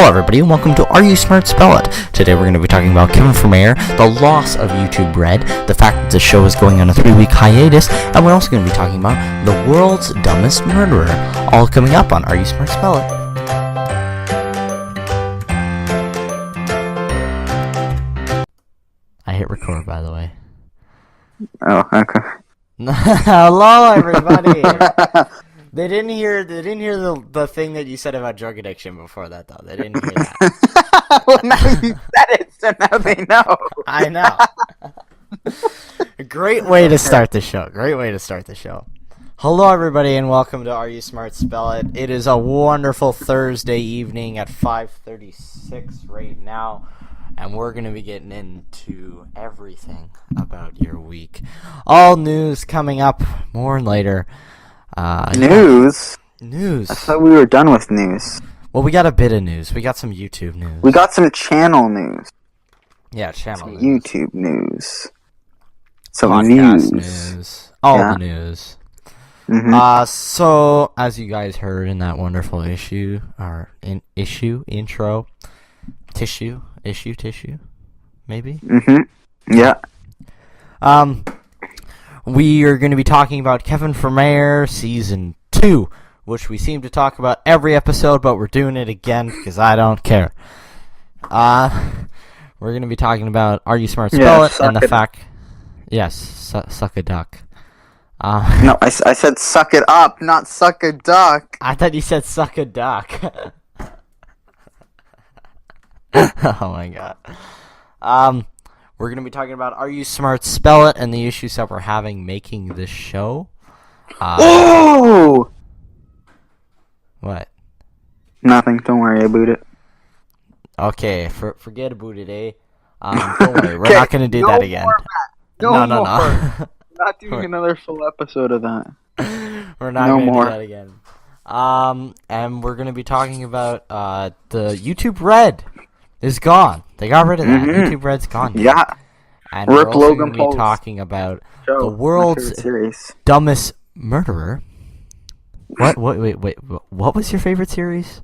everybody, and welcome to Are You Smart? Spell It. Today we're going to be talking about Kevin Vermeer, the loss of YouTube Red, the fact that the show is going on a 3-week hiatus, and we're also going to be talking about the world's dumbest murderer, all coming up on Are You Smart? Spell It. I hit record, by the way. Oh, okay. Hello, everybody. They didn't hear the thing that you said about drug addiction before that, though. They didn't hear that. Well, now you said it, so now they know. I know. Great way to start the show. Hello, everybody, and welcome to Are You Smart? Spell It. It is a wonderful Thursday evening at 5:36 right now, and we're going to be getting into everything about your week. All news coming up more later. News? News. I thought we were done with news. Well, we got a bit of news. We got some YouTube news. We got some channel news. Yeah, channel Some news. YouTube news. Some Podcast news. news. All Yeah. the news. Mm-hmm. So, as you guys heard in that wonderful intro, tissue, maybe? Mm-hmm. Yeah. We are going to be talking about Kevin Vermeer Season 2, which we seem to talk about every episode, but we're doing it again because I don't care. We're going to be talking about Are You Smart? Spell It, and the fact... Yes, suck a duck. No, I said suck it up, not suck a duck. I thought you said suck a duck. Oh my god. We're going to be talking about Are You Smart? Spell It, and the issues that we're having making this show. Oh! What? Nothing, don't worry, I boot it. Okay, forget about it, eh? Don't worry, we're not going to do that again. No. No. We're not doing another full episode of that. We're not No going to more. do that again. And we're going to be talking about the YouTube Red is gone. They got rid of that. Mhm. YouTube Red's gone. Dude. Yeah. And Rip we're also Logan going to Paul's be talking about Show, the my world's favorite series. dumbest murderer. What? Wait. What was your favorite series?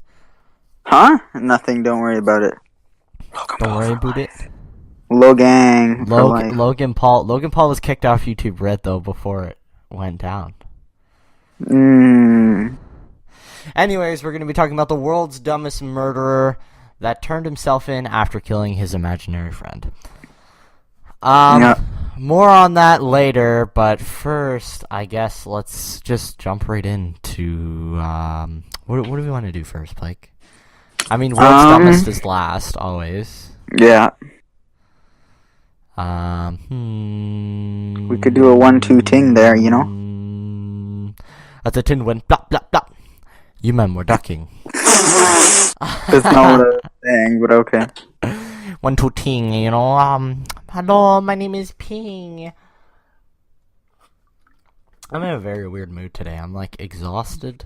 Huh? Nothing, don't worry about it. Don't worry about it. Logang. for life. Logan Paul was kicked off YouTube Red though before it went down. Anyways, we're going to be talking about the world's dumbest murderer that turned himself in after killing his imaginary friend. Yeah. More on that later, but first, I guess let's just jump right into what do we want to do first, Blake? I mean, world's dumbest is last, always. Yeah. We could do a 1-2 ting there, you know? At the tin went blop blop blop. You men were ducking. That's not what I was saying, but okay. 1-2 ting, you know. Hello, my name is Ping. I'm in a very weird mood today. I'm like exhausted.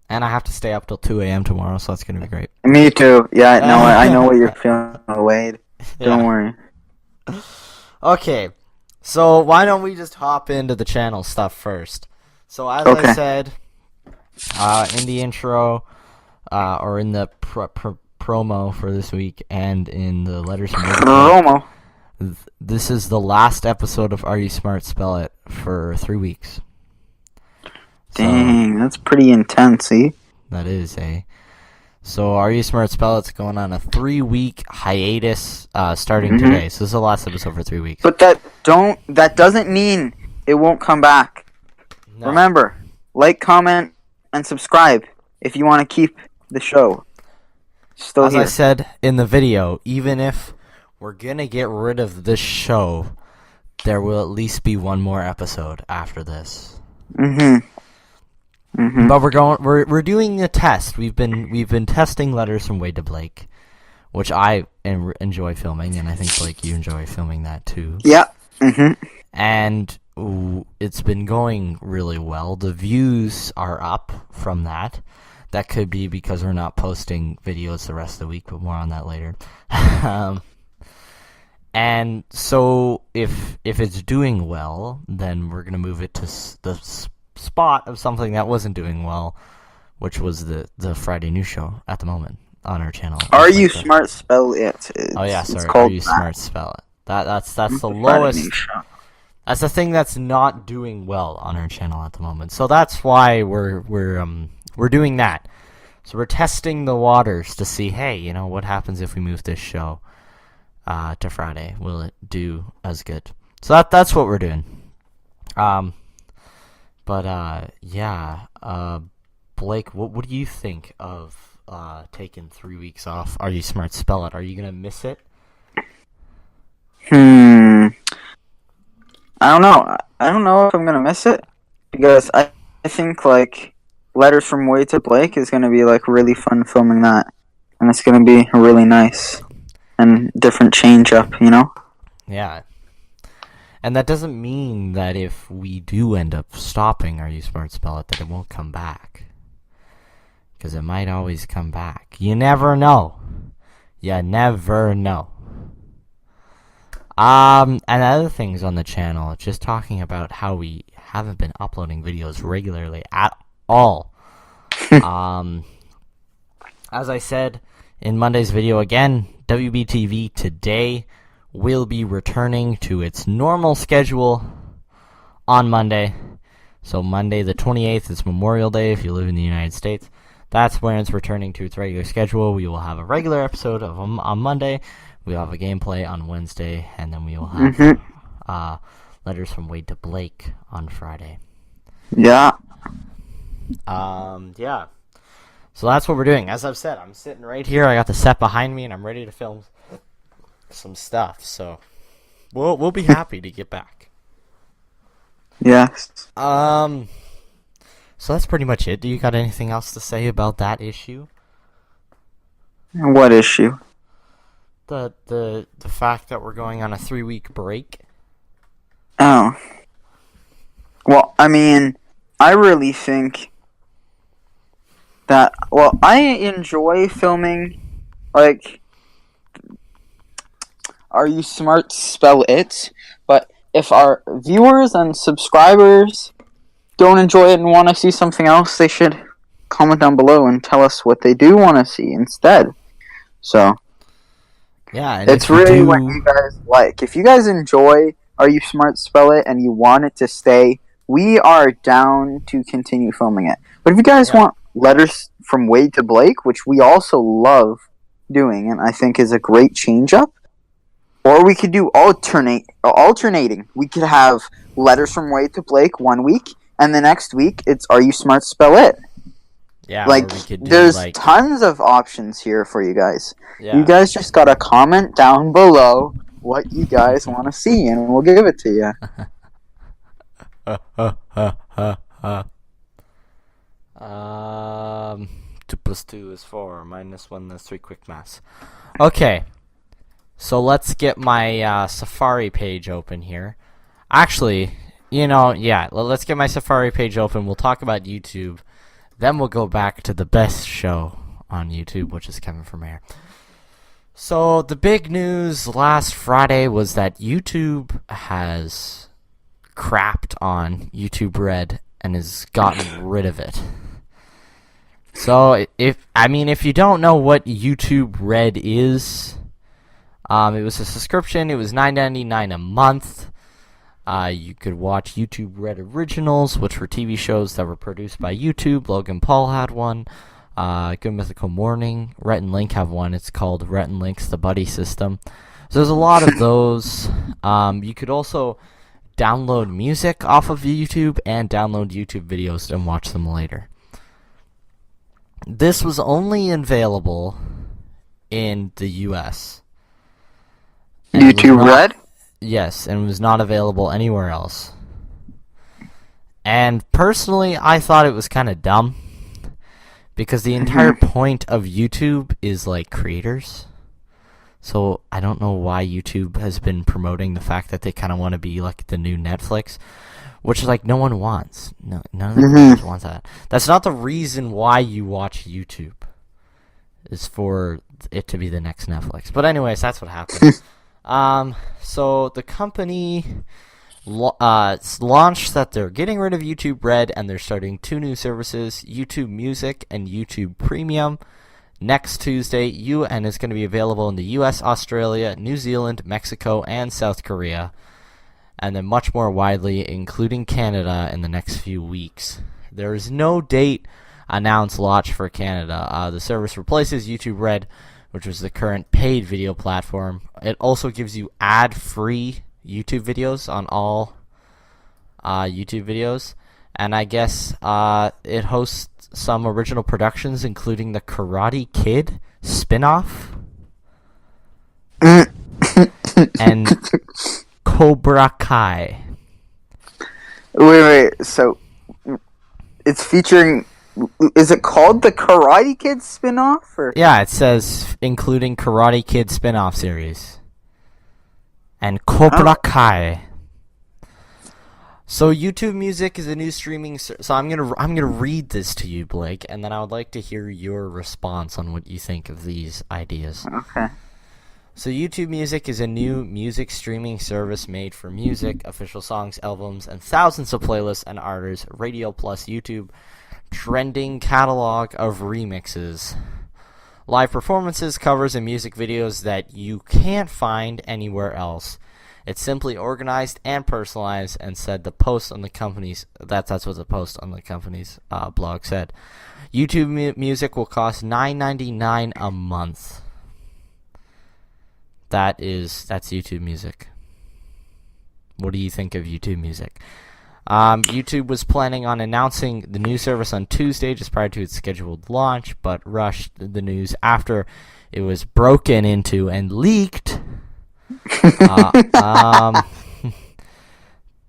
And I have to stay up till 2 a.m. tomorrow, so that's gonna be great. Me too. Yeah, no, I know what you're feeling, Wade. Don't worry. Okay, so why don't we just hop into the channel stuff first? So as I said, in the intro, or in the promo for this week, and in the letters from Promo. this is the last episode of Are You Smart? Spell It for 3 weeks. Dang, that's pretty intense, see? That is So Are You Smart? Spell It's going on a 3-week hiatus starting today. So this is the last episode for 3 weeks. But that doesn't mean it won't come back. No. Remember, like, comment, and subscribe if you want to keep the show. Still As here. I said in the video, even if we're gonna get rid of this show, there will at least be one more episode after this. But we're doing a test. We've been testing letters from Wade to Blake, which I enjoy filming, and I think Blake, you enjoy filming that too. Yeah. And it's been going really well. The views are up from that. That could be because we're not posting videos the rest of the week, but more on that later. And so if it's doing well, then we're gonna move it to the spot of something that wasn't doing well, which was the Friday news show at the moment. on our channel. Are It's you like the- smart? Spell it. Oh yeah, It's sorry. Are called you that. smart? Spell it. That's the Friday lowest. Nation. That's the thing that's not doing well on our channel at the moment. So that's why we're doing that. So we're testing the waters to see, hey, you know, what happens if we move this show to Friday? Will it do as good? So that's what we're doing. Blake, what do you think of taking 3 weeks off? Are you smart? Spell it. Are you gonna miss it? I don't know. I don't know if I'm gonna miss it because I think like Letters from Way to Blake is gonna be like really fun filming that, and it's gonna be really nice and different change up, you know. Yeah. And that doesn't mean that if we do end up stopping Are You Smart Spell It, that it won't come back. Because it might always come back. You never know. You never know. And other things on the channel, just talking about how we haven't been uploading videos regularly at all. As I said in Monday's video again, WBTV today will be returning to its normal schedule on Monday. So Monday the 28th is Memorial Day if you live in the United States. That's when it's returning to its regular schedule. We will have a regular episode of on Monday. We'll have a gameplay on Wednesday, and then we will have Letters from Wade to Blake on Friday. Yeah. Yeah. So that's what we're doing. As I've said, I'm sitting right here. I got the set behind me, and I'm ready to film some stuff. So we'll be happy to get back. Yes. So that's pretty much it. Do you got anything else to say about that issue? What issue? The fact that we're going on a 3-week break. Oh. Well, I mean, I really think that, well, I enjoy filming, like, Are You Smart? Spell It, but if our viewers and subscribers don't enjoy it and want to see something else, they should comment down below and tell us what they do want to see instead. So, Yeah, and it's really what you guys like. If you guys enjoy Are You Smart? Spell It and you want it to stay, we are down to continue filming it. But if you guys want Letters from Wade to Blake, which we also love doing and I think is a great change up, or we could do alternating. We could have Letters from Wade to Blake 1 week, and the next week it's Are You Smart? Spell It. Yeah, like, or we could do, there's like, tons of options here for you guys. Yeah. You guys just gotta comment down below what you guys want to see, and we'll give it to you. 2 + 2 is 4, -1 is 3, quick maths. Okay, so let's get my Safari page open here. Actually, you know, yeah, let's get my Safari page open. We'll talk about YouTube. Then we'll go back to the best show on YouTube, which is Kevin from Air. So the big news last Friday was that YouTube has crapped on YouTube Red and has gotten rid of it. So if you don't know what YouTube Red is, it was a subscription. It was $9.99 a month. You could watch YouTube Red Originals, which were TV shows that were produced by YouTube. Logan Paul had one. Good Mythical Morning. Rhett and Link have one. It's called Rhett and Link's The Buddy System. So there's a lot of those. You could also download music off of YouTube and download YouTube videos and watch them later. This was only available in the US. And it was YouTube not- Red? Yes, and it was not available anywhere else. And personally, I thought it was kind of dumb. Because the entire point of YouTube is, like, creators. So I don't know why YouTube has been promoting the fact that they kind of want to be, like, the new Netflix. Which, like, no one wants. No, none of the creators want that. That's not the reason why you watch YouTube. Is for it to be the next Netflix. But anyways, that's what happened. So the company launched that they're getting rid of YouTube Red and they're starting 2 new services, YouTube Music and YouTube Premium. next Tuesday, and it's going to be available in the US, Australia, New Zealand, Mexico, and South Korea, and then much more widely, including Canada, in the next few weeks. There is no date announced launch for Canada. The service replaces YouTube Red, which was the current paid video platform. It also gives you ad-free YouTube videos on all YouTube videos, and I guess it hosts some original productions, including the Karate Kid spin-off and Cobra Kai. Wait. So it's featuring. Is it called the Karate Kid spin-off? Or? Yeah, it says including Karate Kid spin-off series and Cobra Kai. So YouTube Music is a new streaming. So I'm gonna read this to you, Blake, and then I would like to hear your response on what you think of these ideas. Okay. So YouTube Music is a new music streaming service made for music, official songs, albums, and thousands of playlists and artists. Radio plus YouTube trending catalog of remixes, live performances, covers, and music videos that you can't find anywhere else. It's simply organized and personalized, and said the post on the company's that's what the post on the company's blog said. YouTube Music will cost $9.99 a month. That's YouTube Music. What do you think of YouTube Music? YouTube was planning on announcing the new service on Tuesday, just prior to its scheduled launch, but rushed the news after it was broken into and leaked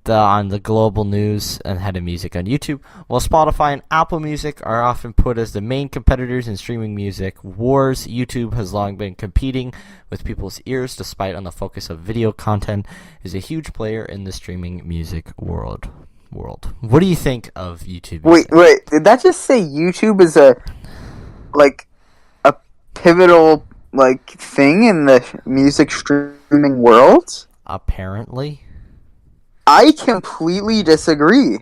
on the global news and head of music on YouTube. While Spotify and Apple Music are often put as the main competitors in streaming music wars, YouTube has long been competing with people's ears, despite on the focus of video content, is a huge player in the streaming music world. What do you think of YouTube Music? Wait, did that just say YouTube is a pivotal thing in the music streaming world? Apparently. I completely disagree.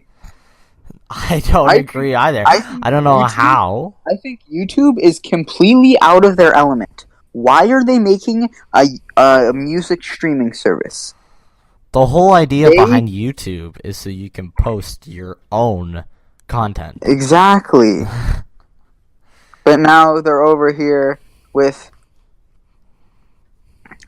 I don't agree either. I don't know how. I think YouTube is completely out of their element. Why are they making a music streaming service? The whole idea behind YouTube is so you can post your own content. Exactly. But now they're over here with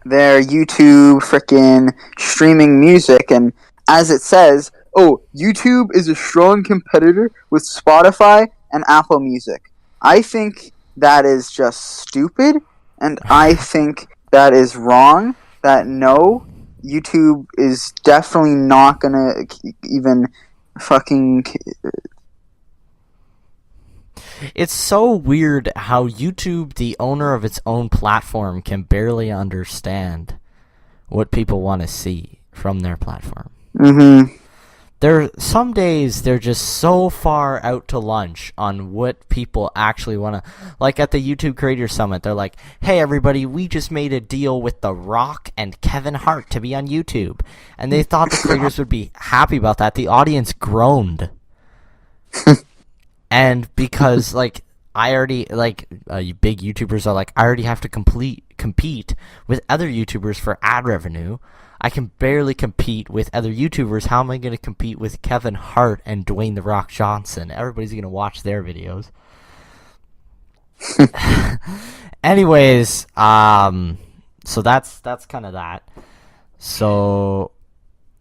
their YouTube frickin' streaming music, and as it says, YouTube is a strong competitor with Spotify and Apple Music. I think that is just stupid, and I think that is wrong. That no, YouTube is definitely not gonna even fucking... It's so weird how YouTube, the owner of its own platform, can barely understand what people want to see from their platform. Mm-hmm. Some days they're just so far out to lunch on what people actually want to... Like at the YouTube Creator Summit, they're like, hey everybody, we just made a deal with The Rock and Kevin Hart to be on YouTube. And they thought the creators would be happy about that. The audience groaned. And because, big YouTubers are like, I already have to compete with other YouTubers for ad revenue. I can barely compete with other YouTubers. How am I going to compete with Kevin Hart and Dwayne "The Rock" Johnson? Everybody's going to watch their videos. Anyways, so that's kind of that. So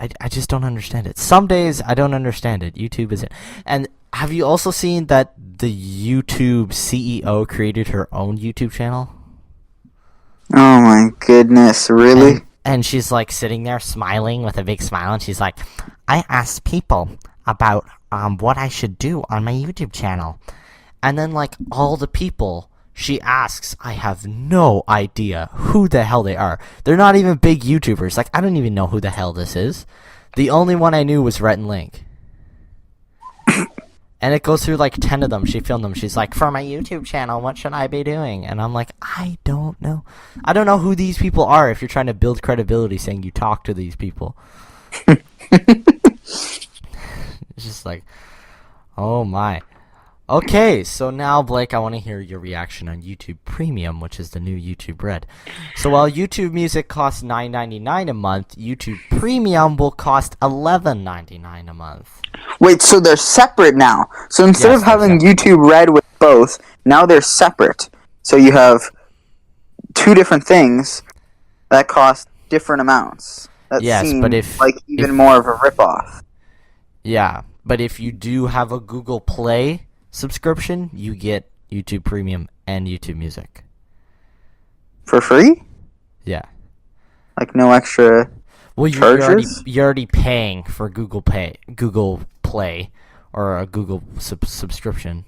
I just don't understand it. Some days I don't understand it. YouTube isn't. And have you also seen that the YouTube CEO created her own YouTube channel? Oh my goodness, really? And she's like sitting there smiling with a big smile, and she's like, I asked people about what I should do on my YouTube channel. And then all the people she asks, I have no idea who the hell they are. They're not even big YouTubers. I don't even know who the hell this is. The only one I knew was Rhett and Link. And it goes through 10 of them. She filmed them. She's like, for my YouTube channel, what should I be doing? And I'm like, I don't know. I don't know who these people are if you're trying to build credibility saying you talk to these people. It's just oh my. Okay, so now, Blake, I want to hear your reaction on YouTube Premium, which is the new YouTube Red. So while YouTube Music costs $9.99 a month, YouTube Premium will cost $11.99 a month. Wait, so they're separate now. So instead Yes, of they're having separate. YouTube Red with both, now they're separate. So you have two different things that cost different amounts. That Yes, seems but if- like even if- more of a ripoff. Yeah, but if you do have a Google Play subscription, you get YouTube Premium and YouTube Music. For free? Yeah. Like no extra... Well, Charges? you're already paying for Google Play, or a Google subscription.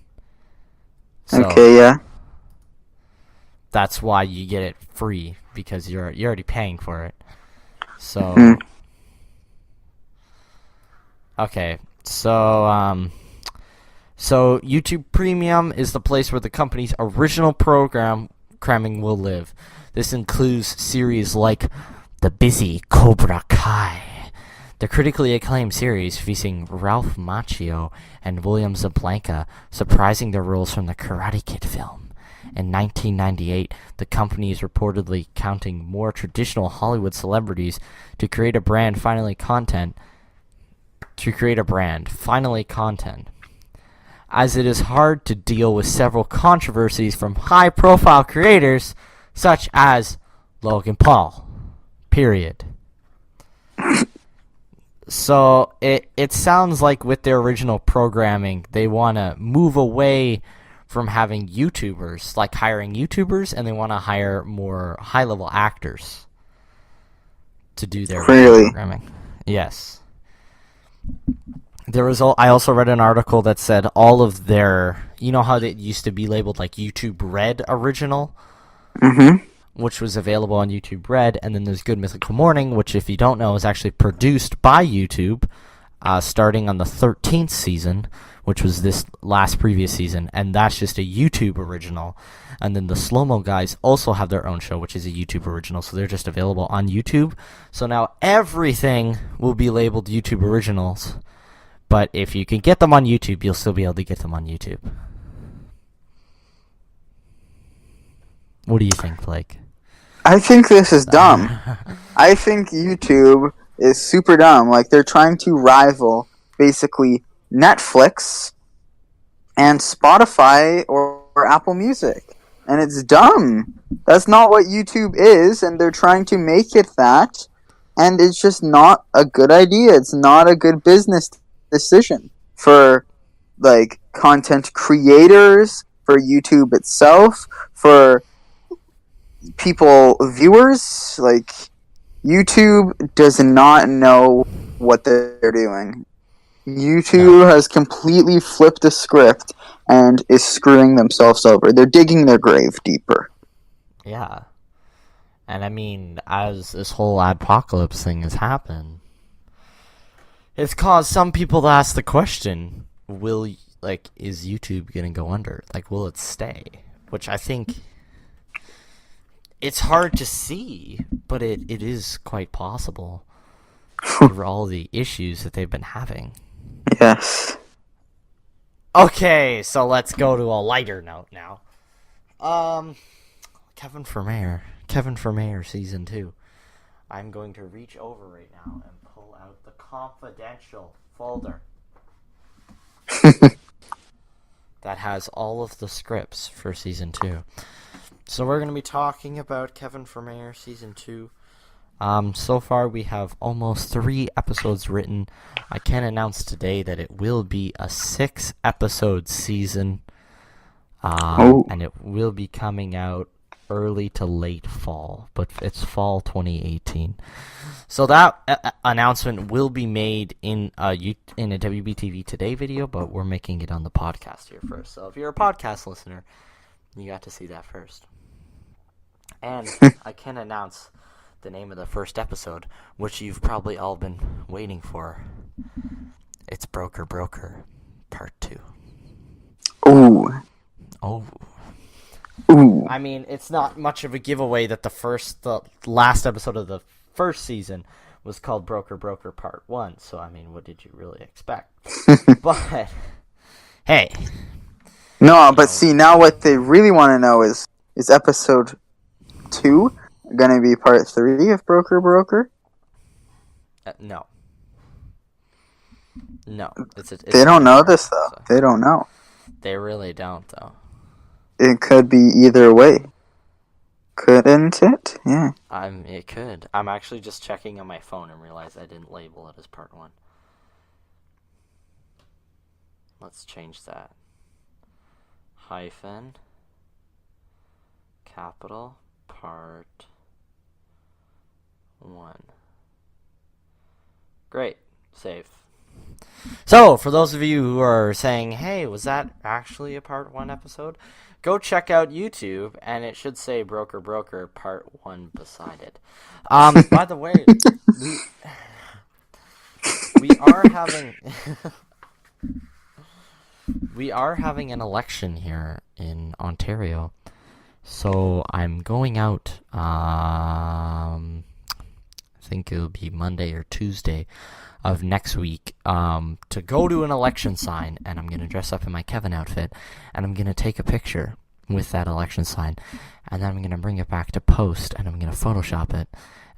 So Okay, yeah. that's why you get it free, because you're already paying for it. So Hmm. okay, so YouTube Premium is the place where the company's original programming will live. This includes series like The Busy Cobra Kai, the critically acclaimed series featuring Ralph Macchio and William Zablanka, surprising their roles from the Karate Kid film. In 1998, the company is reportedly counting more traditional Hollywood celebrities to create a brand, finally content, as it is hard to deal with several controversies from high-profile creators such as Logan Paul. Period. So it sounds like with their original programming, they want to move away from having YouTubers, like hiring YouTubers, and they want to hire more high-level actors to do their Really? programming. Yes. I also read an article that said all of their, you know how it used to be labeled like YouTube Red Original, Mm-hmm. which was available on YouTube Red, and then there's Good Mythical Morning, which, if you don't know, is actually produced by YouTube, starting on the 13th season, which was this previous season, and that's just a YouTube original. And then the Slow Mo Guys also have their own show, which is a YouTube original, so they're just available on YouTube. So now everything will be labeled YouTube Originals, but if you can get them on YouTube, you'll still be able to get them on YouTube. What do you think, Blake? I think this is dumb. I think YouTube is super dumb. Like, they're trying to rival, basically, Netflix and Spotify or Apple Music. And it's dumb. That's not what YouTube is, and they're trying to make it that. And it's just not a good idea. It's not a good business decision for, like, content creators, for YouTube itself, for viewers. Like, YouTube does not know what they're doing. YouTube has completely flipped the script and is screwing themselves over. They're digging their grave deeper. Yeah. And I mean, as this whole apocalypse thing has happened, it's caused some people to ask the question, is YouTube gonna go under? Like, will it stay? Which I think it's hard to see, but it is quite possible for all the issues that they've been having. Yes. Okay, so let's go to a lighter note now. Kevin for Mayor season 2. I'm going to reach over right now and pull out the confidential folder that has all of the scripts for season 2. So we're going to be talking about Kevin for Mayor season 2. So far we have almost 3 episodes written. I can announce today that it will be a 6-episode season. And it will be coming out early to late fall, but it's fall 2018. So that announcement will be made in a WBTV Today video, but we're making it on the podcast here first. So if you're a podcast listener, you got to see that first. And I can announce the name of the first episode, which you've probably all been waiting for. It's Broker Part 2. Ooh. Oh. Ooh. I mean, it's not much of a giveaway that the last episode of the first season was called Broker Part 1, so I mean, what did you really expect? But, hey, No, but see, now what they really want to know is episode 2 gonna be part 3 of Broker Broker? No. No. They don't know this, though. So. They don't know. They really don't, though. It could be either way. Couldn't it? Yeah. It could. I'm actually just checking on my phone and realize I didn't label it as part 1. Let's change that. Hyphen. Capital. Part 1. Great. Save. So, for those of you who are saying, hey, was that actually a part 1 episode? Go check out YouTube, and it should say Broker Broker Part 1 beside it. By the way, we are having we are having an election here in Ontario. So I'm going out, I think it'll be Monday or Tuesday of next week, to go to an election sign, and I'm going to dress up in my Kevin outfit, and I'm going to take a picture with that election sign, and then I'm going to bring it back to post, and I'm going to Photoshop it,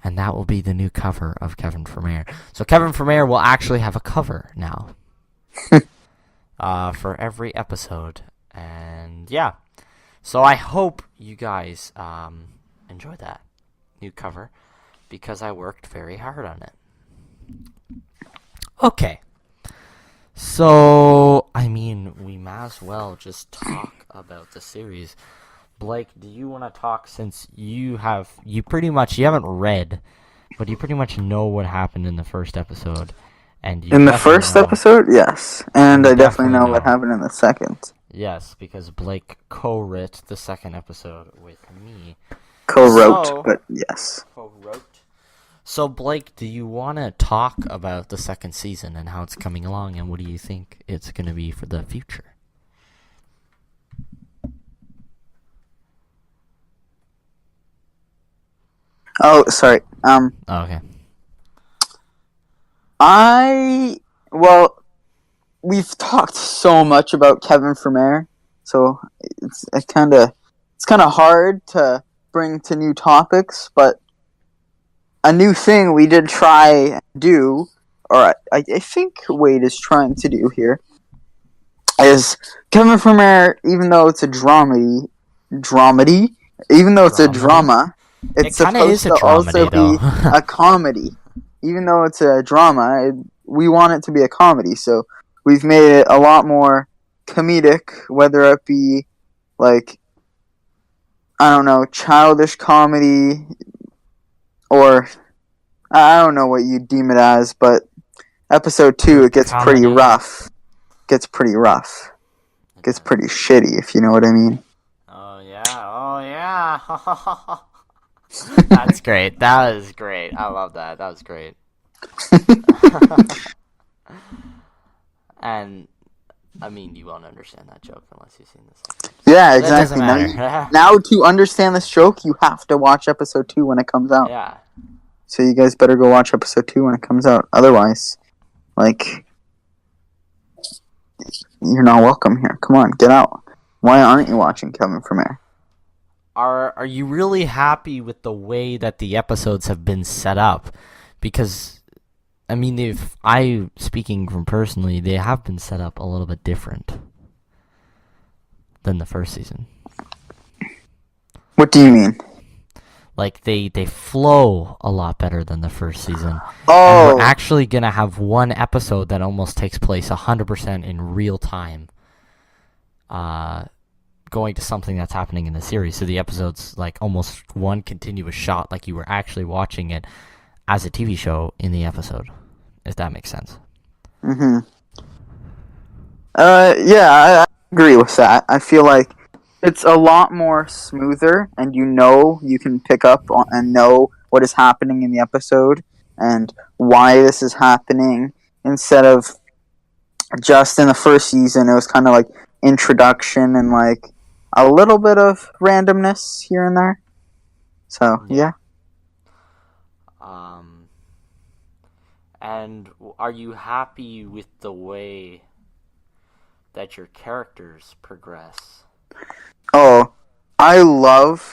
and that will be the new cover of Kevin for Mayor. So Kevin for Mayor will actually have a cover now for every episode, and yeah. So I hope you guys enjoy that new cover, because I worked very hard on it. Okay. So, I mean, we might as well just talk about the series. Blake, do you want to talk, since you haven't read, but you pretty much know what happened in the first episode. And in the first episode, yes. And I definitely know what happened in the second. Yes, because Blake co-wrote the second episode with me. Co-wrote, but yes. Co-wrote. So, Blake, do you want to talk about the second season and how it's coming along, and what do you think it's going to be for the future? Oh, sorry. Okay. Well, we've talked so much about Kevin for Mayor, so it's kind of hard to bring to new topics, but a new thing we did try and do, or I think Wade is trying to do here, is Kevin for Mayor, even though it's a dramedy, even though it's a drama, it's supposed to also be a comedy. Even though it's a drama, we want it to be a comedy, so we've made it a lot more comedic, whether it be, like, I don't know, childish comedy, or I don't know what you deem it as, but episode 2, it gets pretty rough. Gets pretty shitty, if you know what I mean. Oh yeah. That's great. That was great. I love that. That was great. And I mean, you won't understand that joke unless you've seen this. Yeah, exactly. Now to understand this joke, you have to watch episode 2 when it comes out. Yeah. So you guys better go watch episode 2 when it comes out. Otherwise, like, you're not welcome here. Come on, get out. Why aren't you watching Kevin for Mayor? Are you really happy with the way that the episodes have been set up? Because, I mean, speaking from personally, they have been set up a little bit different than the first season. What do you mean? Like, they flow a lot better than the first season. Oh! And we're actually going to have one episode that almost takes place 100% in real time. Going to something that's happening in the series. So the episode's like almost one continuous shot, like you were actually watching it as a TV show in the episode, if that makes sense. Mm-hmm. Yeah, I agree with that. I feel like it's a lot more smoother, and you can pick up on and know what is happening in the episode and why this is happening, instead of just in the first season, it was kind of like introduction and like a little bit of randomness here and there. So, yeah. And are you happy with the way that your characters progress? Oh, I've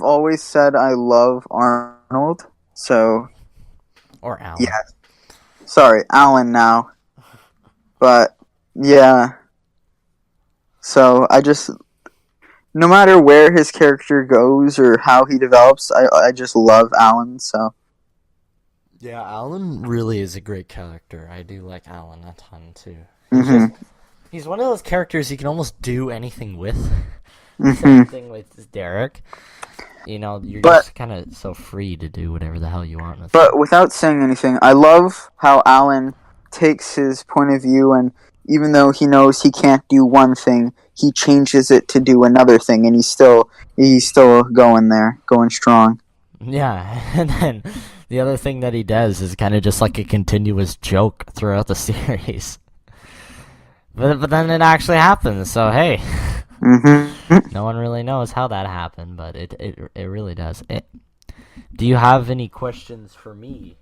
always said I love Arnold, so, Or Alan? yeah. Sorry, Alan now. But, yeah. So, no matter where his character goes or how he develops, I just love Alan, so. Yeah, Alan really is a great character. I do like Alan a ton, too. He's one of those characters you can almost do anything with. Same thing with Derek. You're just kind of so free to do whatever the hell you want with But without saying anything, I love how Alan takes his point of view, and even though he knows he can't do one thing, he changes it to do another thing, and he's still going there, going strong. Yeah, and then the other thing that he does is kind of just like a continuous joke throughout the series. But then it actually happens, so hey. No one really knows how that happened, but it really does. Do you have any questions for me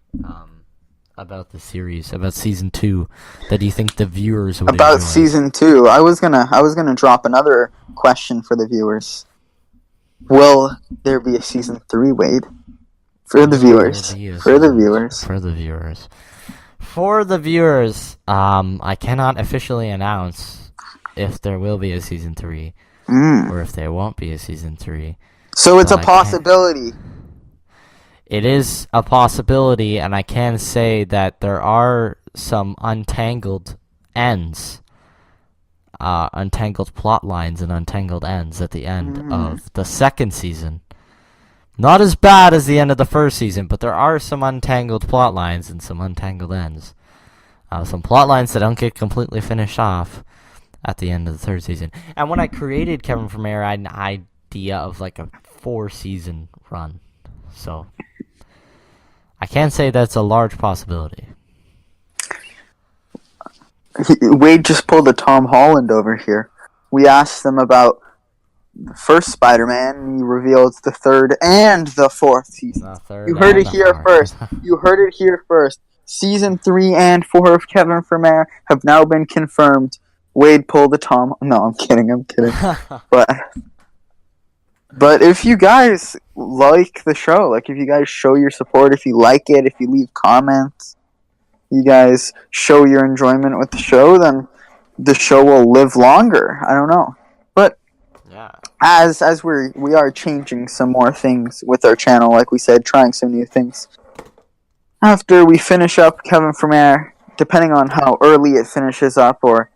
about the series, about season 2, that you think the viewers would about enjoy? Season 2? I was gonna drop another question for the viewers. Will there be a season 3, Wade? For the viewers. I cannot officially announce if there will be a season 3 or if there won't be a season 3. So it's a possibility. It is a possibility, and I can say that there are some untangled ends, untangled plot lines and untangled ends at the end of the second season. Not as bad as the end of the first season, but there are some untangled plot lines and some untangled ends. Some plot lines that don't get completely finished off at the end of the third season. And when I created Kevin from Air, I had an idea of like a 4-season run. So I can say that's a large possibility. Wade just pulled a Tom Holland over here. We asked them about the first Spider-Man, and he revealed the third and the fourth season. You heard it here first. You heard it here first. Season 3 and 4 of Kevin from Air have now been confirmed. Wade pulled a Tom... No, I'm kidding. But if you guys like the show, like if you guys show your support, if you like it, if you leave comments, you guys show your enjoyment with the show, then the show will live longer. I don't know. But yeah, as we are changing some more things with our channel, like we said, trying some new things. After we finish up Kevin from Air, depending on how early it finishes up or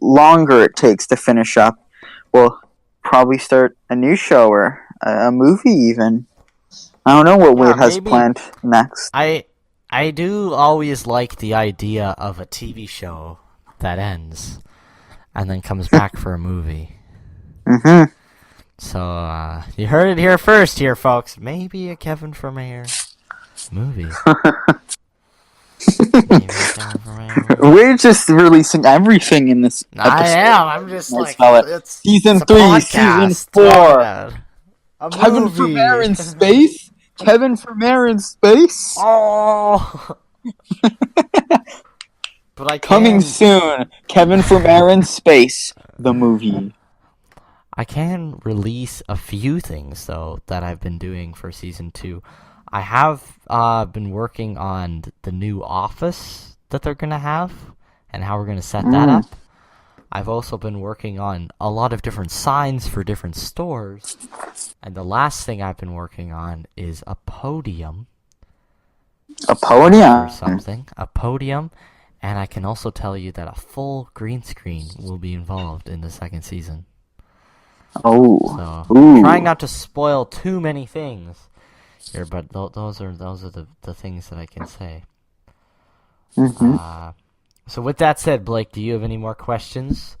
longer it takes to finish up, we'll probably start a new show or a movie even. I don't know what Wade has planned next. I do always like the idea of a TV show that ends and then comes back for a movie. So, you heard it here first here, folks. Maybe a Kevin from Air movie. We're just releasing everything in this episode. I am. I'm just like, it's Season 3, Season 4. Kevin from Air in space? Kevin from Air in space? Oh! But I Coming soon, Kevin from Air in space, the movie. I can release a few things, though, that I've been doing for Season 2. I have been working on the new office that they're going to have and how we're going to set that up. I've also been working on a lot of different signs for different stores. And the last thing I've been working on is a podium. A podium? Or something. A podium. And I can also tell you that a full green screen will be involved in the second season. Oh. So, trying not to spoil too many things here, but those are the things that I can say. So with that said, Blake, do you have any more questions,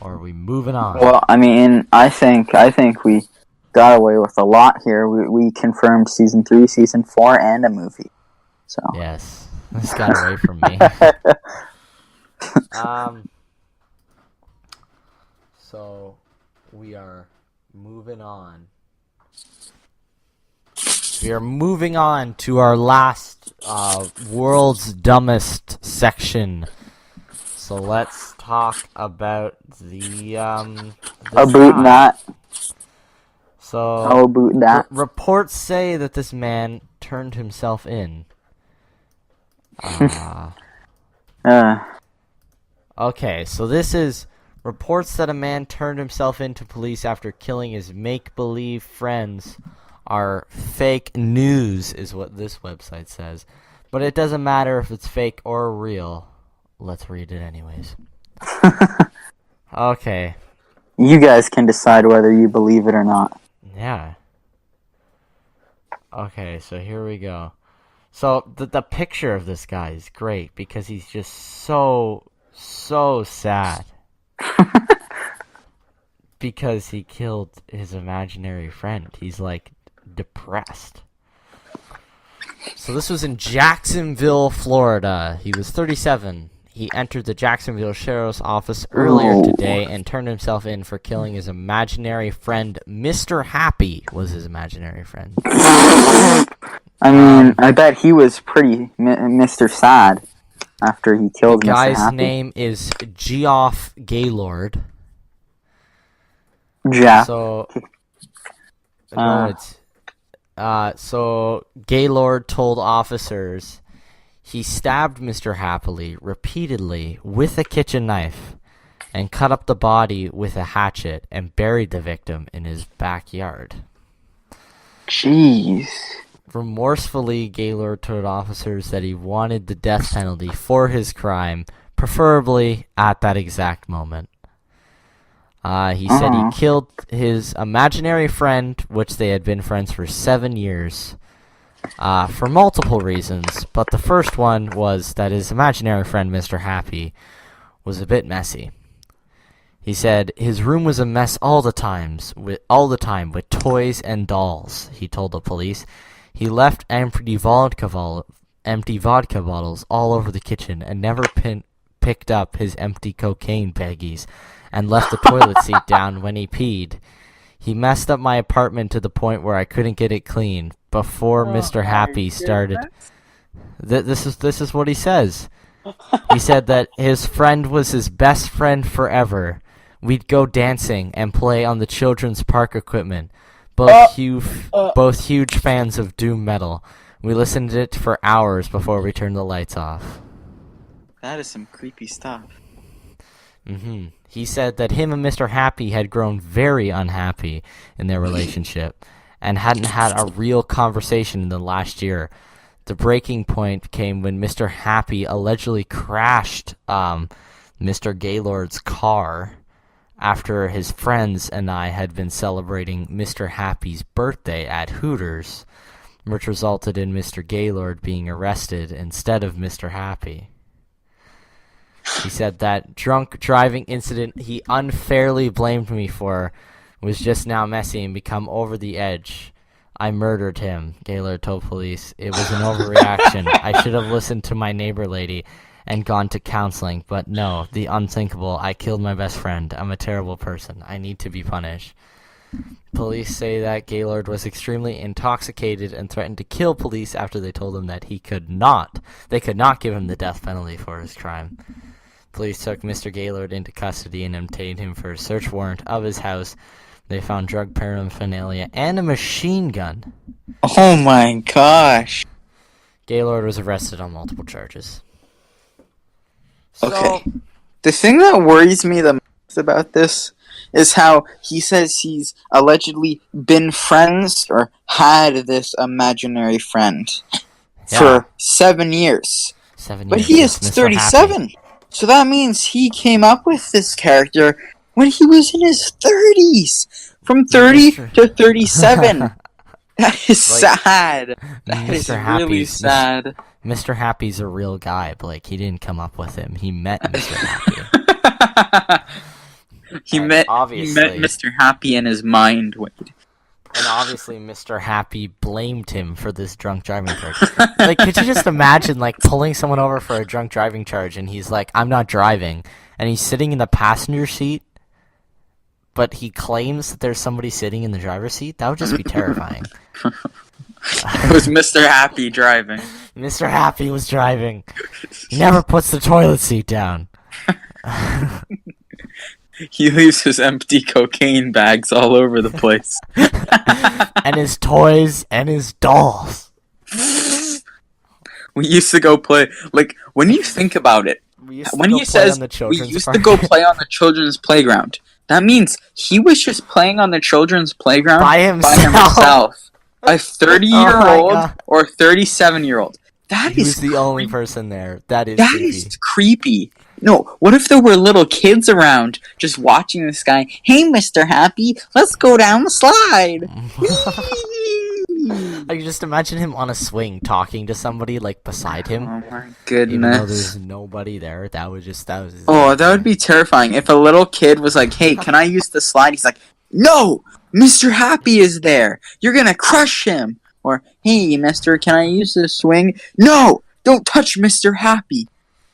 or are we moving on? Well, I mean, I think we got away with a lot here. We confirmed Season 3, Season 4, and a movie. So yes, this got away from me. So we are moving on. We are moving on to our last world's dumbest section / So let's talk about the About guy. that. So About that. reports say that this man turned himself in. Okay, so this is reports that a man turned himself into police after killing his make-believe friends are fake news, is what this website says. But it doesn't matter if it's fake or real. Let's read it anyways. Okay. You guys can decide whether you believe it or not. Yeah. Okay, so here we go. So the picture of this guy is great because he's just so sad. Because he killed his imaginary friend. He's like depressed. So this was in Jacksonville, Florida. He was 37. He entered the Jacksonville Sheriff's Office earlier today and turned himself in for killing his imaginary friend. Mr. Happy was his imaginary friend. I mean, I bet he was pretty Mr. Sad after he killed Mr. Guy's Happy. name is Geoff Gaylord. Jeff. So, so Gaylord told officers he stabbed Mr. Happily repeatedly with a kitchen knife and cut up the body with a hatchet and buried the victim in his backyard. Jeez. Remorsefully, Gaylord told officers that he wanted the death penalty for his crime, preferably at that exact moment. He said he killed his imaginary friend, which they had been friends for 7 years, for multiple reasons, but the first one was that his imaginary friend, Mr. Happy, was a bit messy. He said his room was a mess all the time with toys and dolls, he told the police. He left empty vodka bottles all over the kitchen and never picked up his empty cocaine baggies and left the toilet seat down when he peed. He messed up my apartment to the point where I couldn't get it clean before Mr. Happy started. This is what he says. He said that his friend was his best friend forever. We'd go dancing and play on the children's park equipment. Both huge fans of doom metal. We listened to it for hours before we turned the lights off. That is some creepy stuff. He said that him and Mr. Happy had grown very unhappy in their relationship and hadn't had a real conversation in the last year. The breaking point came when Mr. Happy allegedly crashed Mr. Gaylord's car after his friends and I had been celebrating Mr. Happy's birthday at Hooters, which resulted in Mr. Gaylord being arrested instead of Mr. Happy. He said that drunk driving incident he unfairly blamed me for was just now messy and become over the edge. I murdered him, Gaylord told police. It was an overreaction. I should have listened to my neighbor lady and gone to counseling, but no, the unthinkable. I killed my best friend. I'm a terrible person. I need to be punished. Police say that Gaylord was extremely intoxicated and threatened to kill police after they told him that they could not give him the death penalty for his crime. Police took Mr. Gaylord into custody and obtained him for a search warrant of his house. They found drug paraphernalia and a machine gun. Oh my gosh. Gaylord was arrested on multiple charges. Okay. The thing that worries me the most about this is how he says he's allegedly been friends or had this imaginary friend for 7 years. 7 years. But he is 37. So that means he came up with this character when he was in his 30s. From 30 to 37. That is sad. That is really sad. Mr. Happy's a real guy, Blake. He didn't come up with him. He met Mr. Happy. He met Mr. Happy in his mind, Wade. And obviously Mr. Happy blamed him for this drunk driving charge. Like, could you just imagine, like, pulling someone over for a drunk driving charge and he's like, I'm not driving. And he's sitting in the passenger seat, but he claims that there's somebody sitting in the driver's seat? That would just be terrifying. It was Mr. Happy driving. Mr. Happy was driving. He never puts the toilet seat down. He leaves his empty cocaine bags all over the place. And his toys and his dolls. We used to go play, like, when you think about it, when he says we used to go play on the children's playground, that means he was just playing on the children's playground by himself. A 30-year-old or 37-year-old. That He is was the only person there. That is That creepy. is creepy. No, what if there were little kids around just watching this guy? Hey, Mr. Happy, let's go down the slide. I can just imagine him on a swing talking to somebody like beside him. Oh my Even though goodness. there's nobody there. That was Oh, that would be terrifying. If a little kid was like, hey, can I use the slide? He's like, no, Mr. Happy is there. You're going to crush him. Or, hey, mister, can I use the swing? No, don't touch Mr. Happy.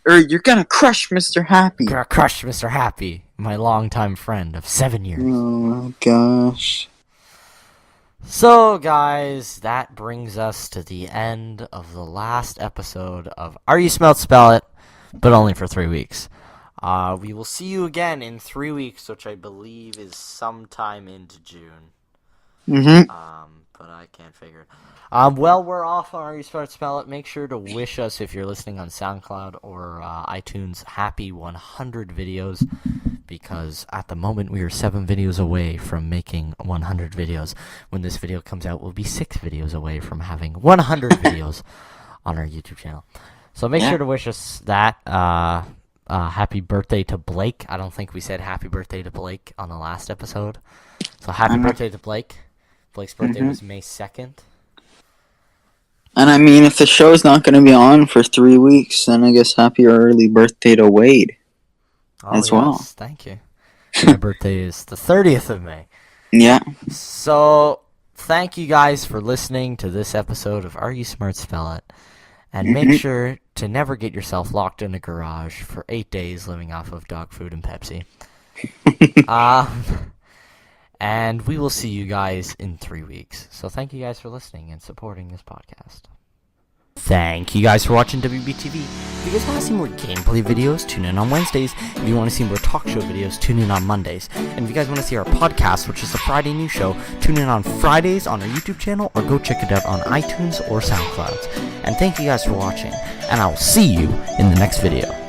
Or you're going to crush Mr. Happy. Crush Mr. Happy, my longtime friend of 7 years. Oh my gosh. So, guys, that brings us to the end of the last episode of Are You Smart Spell It, but only for 3 weeks. We will see you again in 3 weeks, which I believe is sometime into June. Mm-hmm. But I can't figure it. Well, we're off on Are You Smart Spell It. Make sure to wish us, if you're listening on SoundCloud or iTunes, happy 100 videos, because at the moment we are 7 videos away from making 100 videos. When this video comes out, we'll be 6 videos away from having 100 videos on our YouTube channel. So make sure to wish us that. Happy birthday to Blake. I don't think we said happy birthday to Blake on the last episode. So happy birthday to Blake. Blake's birthday was May 2nd. And I mean, if the show's not going to be on for 3 weeks, then I guess happy early birthday to Wade as well. Thank you. My birthday is the 30th of May. Yeah. So, thank you guys for listening to this episode of Are You Smart Spell It. And make sure to never get yourself locked in a garage for 8 days living off of dog food and Pepsi. And we will see you guys in 3 weeks. So thank you guys for listening and supporting this podcast. Thank you guys for watching WBTV. If you guys want to see more gameplay videos, tune in on Wednesdays. If you want to see more talk show videos, tune in on Mondays. And if you guys want to see our podcast, which is the Friday news show, tune in on Fridays on our YouTube channel or go check it out on iTunes or SoundCloud. And thank you guys for watching, and I'll see you in the next video.